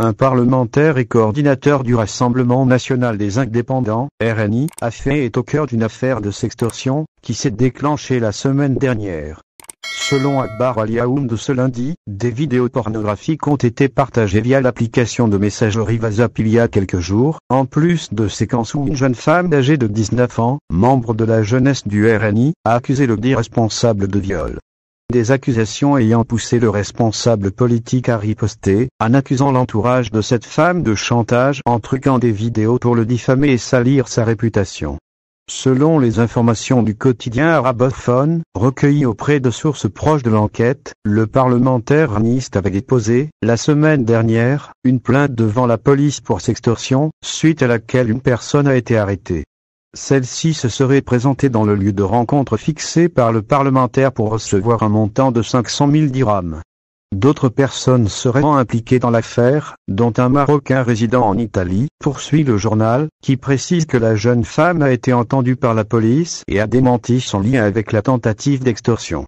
Un parlementaire et coordinateur du Rassemblement national des indépendants, RNI, a fait est au cœur d'une affaire de sextorsion, qui s'est déclenchée la semaine dernière. Selon Akbar Al-Yaoum ce lundi, des vidéos pornographiques ont été partagées via l'application de messagerie WhatsApp il y a quelques jours, en plus de séquences où une jeune femme âgée de 19 ans, membre de la jeunesse du RNI, a accusé le dit responsable de viol. Des accusations ayant poussé le responsable politique à riposter, en accusant l'entourage de cette femme de chantage en truquant des vidéos pour le diffamer et salir sa réputation. Selon les informations du quotidien arabophone, recueillies auprès de sources proches de l'enquête, le parlementaire raniste avait déposé, la semaine dernière, une plainte devant la police pour sextorsion, suite à laquelle une personne a été arrêtée. Celle-ci se serait présentée dans le lieu de rencontre fixé par le parlementaire pour recevoir un montant de 500 000 dirhams. D'autres personnes seraient impliquées dans l'affaire, dont un Marocain résidant en Italie, poursuit le journal, qui précise que la jeune femme a été entendue par la police et a démenti son lien avec la tentative d'extorsion.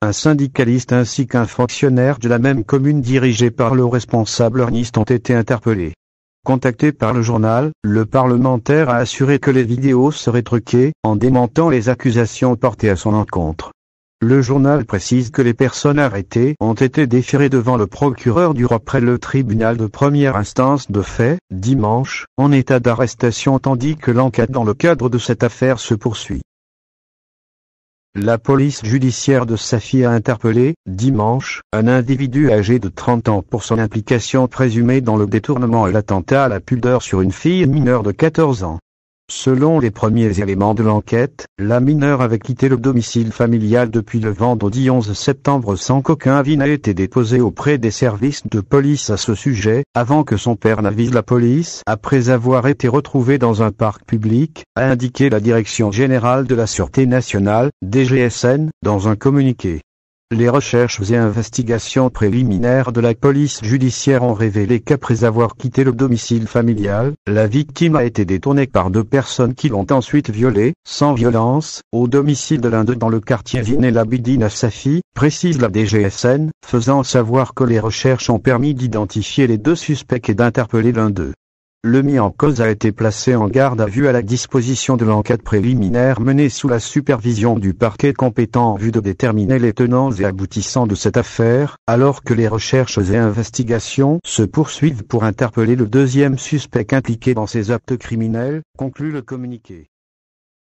Un syndicaliste ainsi qu'un fonctionnaire de la même commune dirigé par le responsable raniste ont été interpellés. Contacté par le journal, le parlementaire a assuré que les vidéos seraient truquées, en démentant les accusations portées à son encontre. Le journal précise que les personnes arrêtées ont été déférées devant le procureur du roi près le tribunal de première instance de fait, dimanche, en état d'arrestation tandis que l'enquête dans le cadre de cette affaire se poursuit. La police judiciaire de Safi a interpellé, dimanche, un individu âgé de 30 ans pour son implication présumée dans le détournement et l'attentat à la pudeur sur une fille mineure de 14 ans. Selon les premiers éléments de l'enquête, la mineure avait quitté le domicile familial depuis le vendredi 11 septembre sans qu'aucun avis n'ait été déposé auprès des services de police à ce sujet, avant que son père n'avise la police après avoir été retrouvé dans un parc public, a indiqué la Direction générale de la Sûreté nationale, DGSN, dans un communiqué. Les recherches et investigations préliminaires de la police judiciaire ont révélé qu'après avoir quitté le domicile familial, la victime a été détournée par deux personnes qui l'ont ensuite violée, sans violence, au domicile de l'un d'eux dans le quartier Zine El Abidine à Safi, précise la DGSN, faisant savoir que les recherches ont permis d'identifier les deux suspects et d'interpeller l'un d'eux. Le mis en cause a été placé en garde à vue à la disposition de l'enquête préliminaire menée sous la supervision du parquet compétent en vue de déterminer les tenants et aboutissants de cette affaire, alors que les recherches et investigations se poursuivent pour interpeller le deuxième suspect impliqué dans ces actes criminels, conclut le communiqué.